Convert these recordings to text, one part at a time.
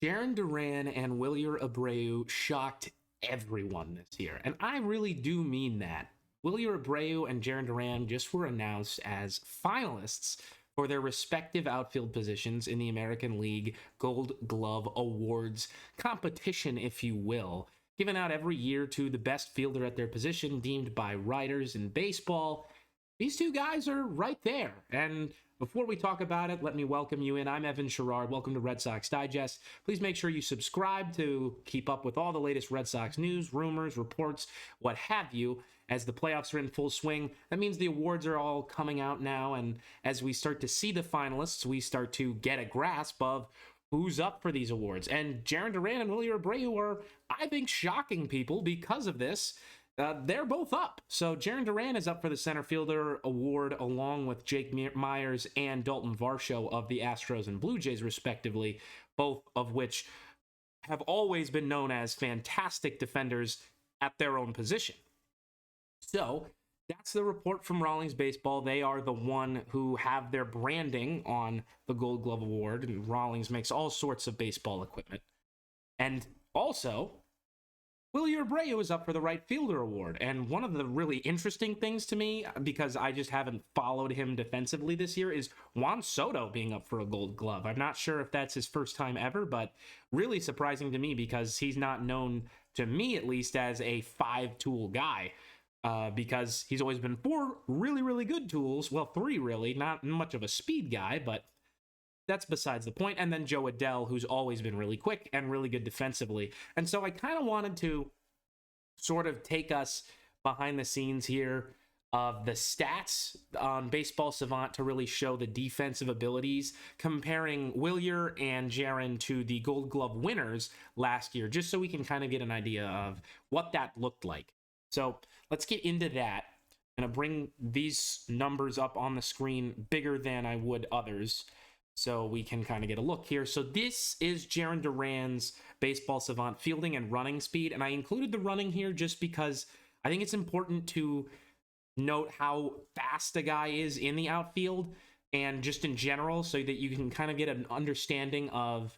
Jarren Duran and Wilyer Abreu shocked everyone this year. And I really do mean that. Wilyer Abreu and Jarren Duran just were announced as finalists for their respective outfield positions in the American League Gold Glove Awards competition, if you will, given out every year to the best fielder at their position, deemed by writers in baseball. These two guys are right there. And before we talk about it, let me welcome you in. I'm Evan Sharrard. Welcome to Red Sox Digest. Please make sure you subscribe to keep up with all the latest Red Sox news, rumors, reports, what have you, as the playoffs are in full swing. That means the awards are all coming out now, and as we start to see the finalists, we start to get a grasp of who's up for these awards. And Jarren Duran and Wilyer Abreu are, I think, shocking people because of this. They're both up. So Jarren Duran is up for the center fielder award along with Jake Myers and Dalton Varsho of the Astros and Blue Jays, respectively, both of which have always been known as fantastic defenders at their own position. So that's the report from Rawlings Baseball. They are the one who have their branding on the Gold Glove Award, and Rawlings makes all sorts of baseball equipment. And also, Wilyer Abreu is up for the right fielder award. And one of the really interesting things to me, because I just haven't followed him defensively this year, is Juan Soto being up for a Gold Glove. I'm not sure if that's his first time ever, but really surprising to me because he's not known, to me at least, as a five-tool guy. Because he's always been four really, really good tools. Well, three really, not much of a speed guy, but that's besides the point. And then Joe Adell, who's always been really quick and really good defensively. And so I kind of wanted to sort of take us behind the scenes here of the stats on Baseball Savant to really show the defensive abilities, comparing Wilyer and Jarren to the Gold Glove winners last year, just so we can kind of get an idea of what that looked like. So let's get into that. I'm going to bring these numbers up on the screen bigger than I would others, so we can kind of get a look here. So this is Jarren Duran's Baseball Savant fielding and running speed, and I included the running here just because I think it's important to note how fast a guy is in the outfield and just in general, so that you can kind of get an understanding of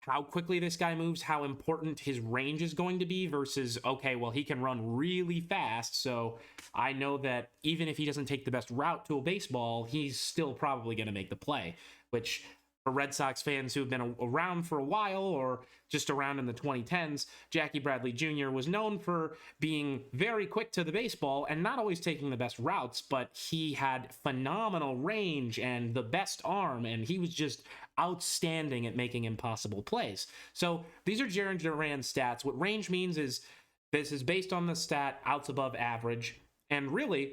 how quickly this guy moves, how important his range is going to be versus, okay, well, he can run really fast, so I know that even if he doesn't take the best route to a baseball, he's still probably going to make the play, which for Red Sox fans who have been around for a while or just around in the 2010s, Jackie Bradley Jr. was known for being very quick to the baseball and not always taking the best routes, but he had phenomenal range and the best arm, and he was just outstanding at making impossible plays. So these are Jarren Duran's stats. What range means is this is based on the stat outs above average, and really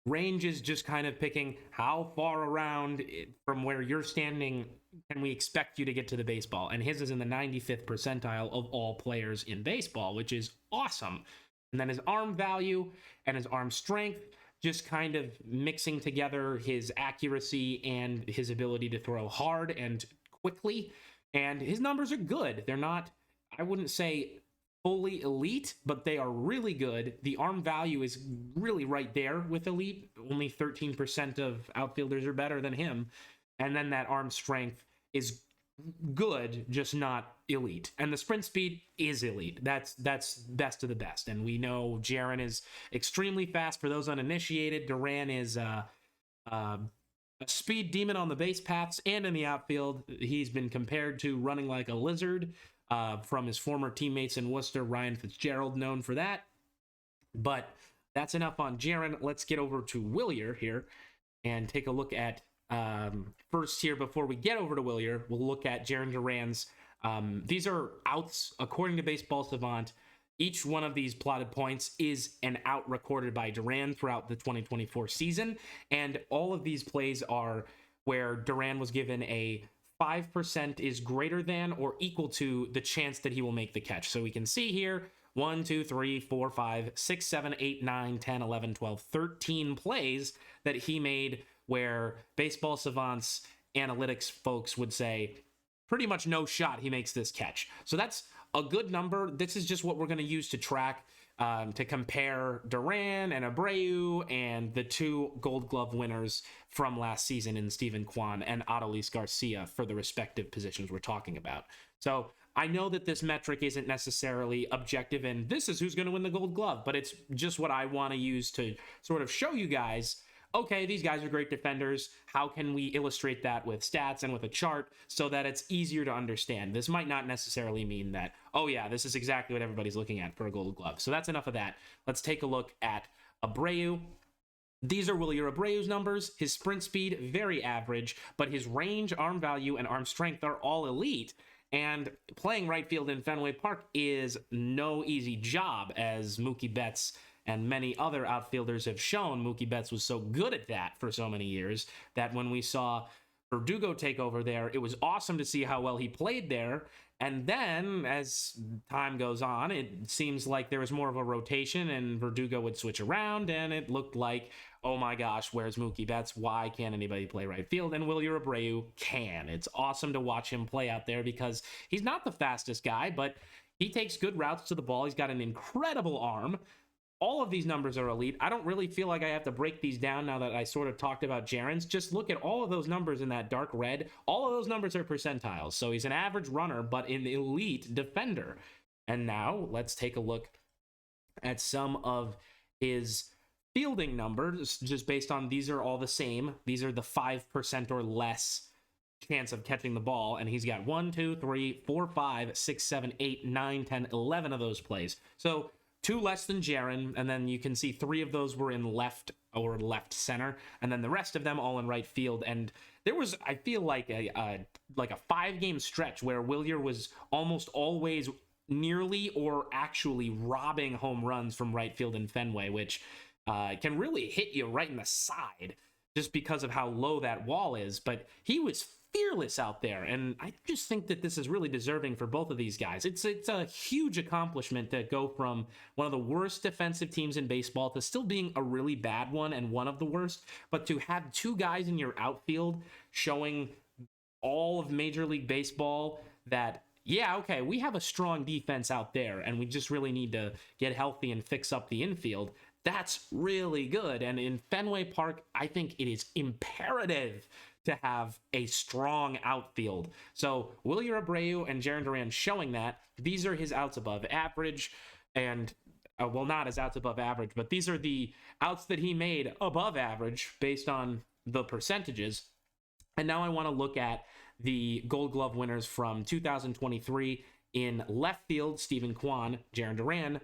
range is just kind of picking how far around from where you're standing can we expect you to get to the baseball. And his is in the 95th percentile of all players in baseball, which is awesome. And then his arm value and his arm strength, just kind of mixing together his accuracy and his ability to throw hard and quickly. And his numbers are good. They're not, I wouldn't say fully elite, but they are really good. The arm value is really right there with elite. Only 13% of outfielders are better than him. And then that arm strength is good, just not elite. And the sprint speed is elite. That's best of the best. And we know Jarren is extremely fast for those uninitiated. Duran is a speed demon on the base paths and in the outfield. He's been compared to running like a lizard from his former teammates in Worcester, Ryan Fitzgerald, known for that. But that's enough on Jarren. Let's get over to Wilyer here and take a look at first here before we get over to Wilyer. We'll look at Jarren Duran's. These are outs according to Baseball Savant. Each one of these plotted points is an out recorded by Duran throughout the 2024 season. And all of these plays are where Duran was given a 5% is greater than or equal to the chance that he will make the catch. So we can see here 1, 2, 3, 4, 5, 6, 7, 8, 9, 10, 11, 12, 13 plays that he made where Baseball Savant's analytics folks would say pretty much no shot he makes this catch. So that's a good number. This is just what we're going to use to track to compare Duran and Abreu and the two Gold Glove winners from last season in Steven Kwan and Adolis Garcia for the respective positions we're talking about. So I know that this metric isn't necessarily objective and this is who's going to win the Gold Glove, but it's just what I want to use to sort of show you guys, okay, these guys are great defenders. How can we illustrate that with stats and with a chart so that it's easier to understand? This might not necessarily mean that, oh yeah, this is exactly what everybody's looking at for a Gold Glove. So that's enough of that. Let's take a look at Abreu. These are Wilyer Abreu's numbers. His sprint speed, very average, but his range, arm value, and arm strength are all elite. And playing right field in Fenway Park is no easy job, as Mookie Betts and many other outfielders have shown. Mookie Betts was so good at that for so many years that when we saw Verdugo take over there, it was awesome to see how well he played there. And then, as time goes on, it seems like there was more of a rotation and Verdugo would switch around, and it looked like, oh my gosh, where's Mookie Betts? Why can't anybody play right field? And Wilyer Abreu can. It's awesome to watch him play out there because he's not the fastest guy, but he takes good routes to the ball. He's got an incredible arm. All of these numbers are elite. I don't really feel like I have to break these down now that I sort of talked about Jarren's. Just look at all of those numbers in that dark red. All of those numbers are percentiles. So he's an average runner, but an elite defender. And now let's take a look at some of his fielding numbers, just based on these are all the same. These are the 5% or less chance of catching the ball. And he's got 1, 2, 3, 4, 5, 6, 7, 8, 9, 10, 11 of those plays. So 2 less than Jarren, and then you can see 3 of those were in left or left center, and then the rest of them all in right field. And there was, I feel like a 5-game stretch where Wilyer was almost always nearly or actually robbing home runs from right field in Fenway, which can really hit you right in the side just because of how low that wall is. But he was fearless out there, and I just think that this is really deserving for both of these guys. It's a huge accomplishment to go from one of the worst defensive teams in baseball to still being a really bad one and one of the worst, but to have 2 guys in your outfield showing all of Major League Baseball that, yeah, okay, we have a strong defense out there and we just really need to get healthy and fix up the infield. That's really good. And in Fenway Park, I think it is imperative to have a strong outfield. So Wilyer Abreu and Jarren Duran showing that. These are his outs above average, and well, not his outs above average, but these are the outs that he made above average based on the percentages. And now I want to look at the Gold Glove winners from 2023 in left field: Steven Kwan, Jarren Duran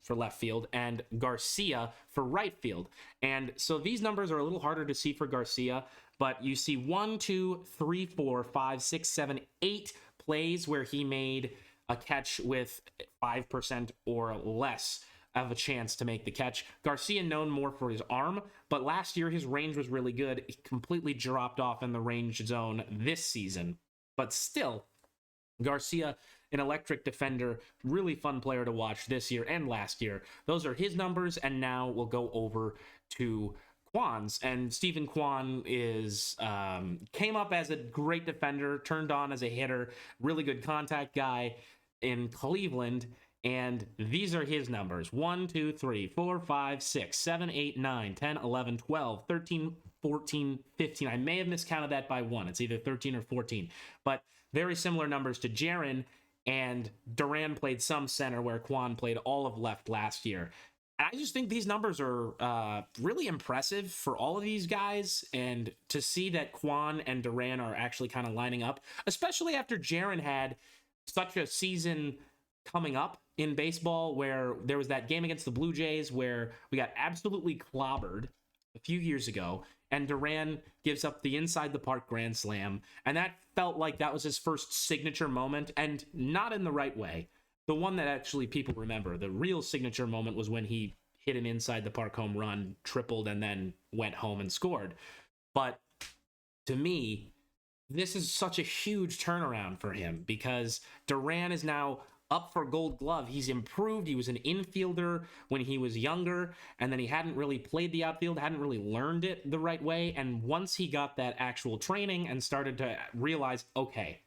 for left field, and Garcia for right field. And so these numbers are a little harder to see for Garcia, but you see 1, 2, 3, 4, 5, 6, 7, 8 plays where he made a catch with 5% or less of a chance to make the catch. Garcia known more for his arm, but last year his range was really good. He completely dropped off in the range zone this season, but still, Garcia, an electric defender, really fun player to watch this year and last year. Those are his numbers, and now we'll go over to Kwan's. And Steven Kwan is came up as a great defender, turned on as a hitter, really good contact guy in Cleveland. And these are his numbers: 1, 2, 3, 4, 5, 6, 7, 8, 9, 10, 11, 12, 13, 14, 15. I may have miscounted that by 1. It's either 13 or 14. But very similar numbers to Jarren, and Duran played some center where Kwan played all of left last year. I just think these numbers are really impressive for all of these guys, and to see that Kwan and Duran are actually kind of lining up, especially after Jarren had such a season coming up in baseball where there was that game against the Blue Jays where we got absolutely clobbered a few years ago, and Duran gives up the inside the park grand slam, and that felt like that was his first signature moment, and not in the right way. The one that actually people remember, the real signature moment, was when he hit an inside the park home run, tripled, and then went home and scored. But to me, this is such a huge turnaround for him because Duran is now up for Gold Glove. He's improved. He was an infielder when he was younger, and then he hadn't really played the outfield, hadn't really learned it the right way. And once he got that actual training and started to realize, okay,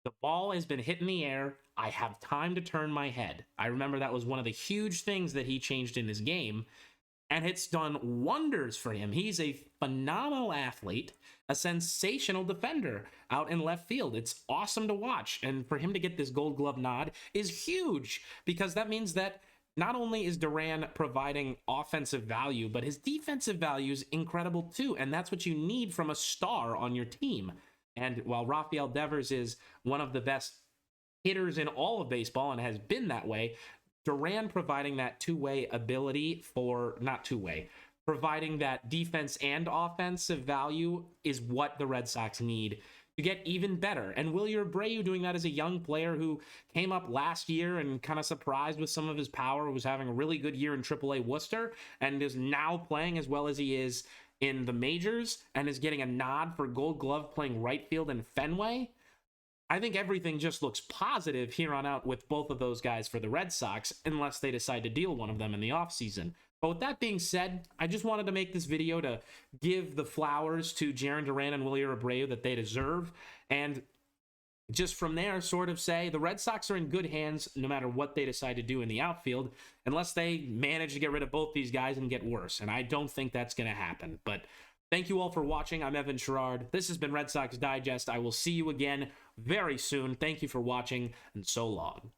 The ball has been hit in the air. I have time to turn my head. I remember that was one of the huge things that he changed in his game, and it's done wonders for him. He's a phenomenal athlete, a sensational defender out in left field. It's awesome to watch, and for him to get this Gold Glove nod is huge, because that means that not only is Duran providing offensive value, but his defensive value is incredible too, and that's what you need from a star on your team. And while Rafael Devers is one of the best hitters in all of baseball and has been that way, Duran providing that two-way ability for, not two-way, providing that defense and offensive value is what the Red Sox need to get even better. And Wilyer Abreu doing that as a young player who came up last year and kind of surprised with some of his power, was having a really good year in AAA Worcester, and is now playing as well as he is in the majors, and is getting a nod for Gold Glove playing right field in Fenway. I think everything just looks positive here on out with both of those guys for the Red Sox, unless they decide to deal one of them in the offseason. But with that being said, I just wanted to make this video to give the flowers to Jarren Duran and Wilyer Abreu that they deserve, and just from there sort of say the Red Sox are in good hands no matter what they decide to do in the outfield, unless they manage to get rid of both these guys and get worse. And I don't think that's going to happen. But thank you all for watching. I'm Evan Sharrard. This has been Red Sox Digest. I will see you again very soon. Thank you for watching, and so long.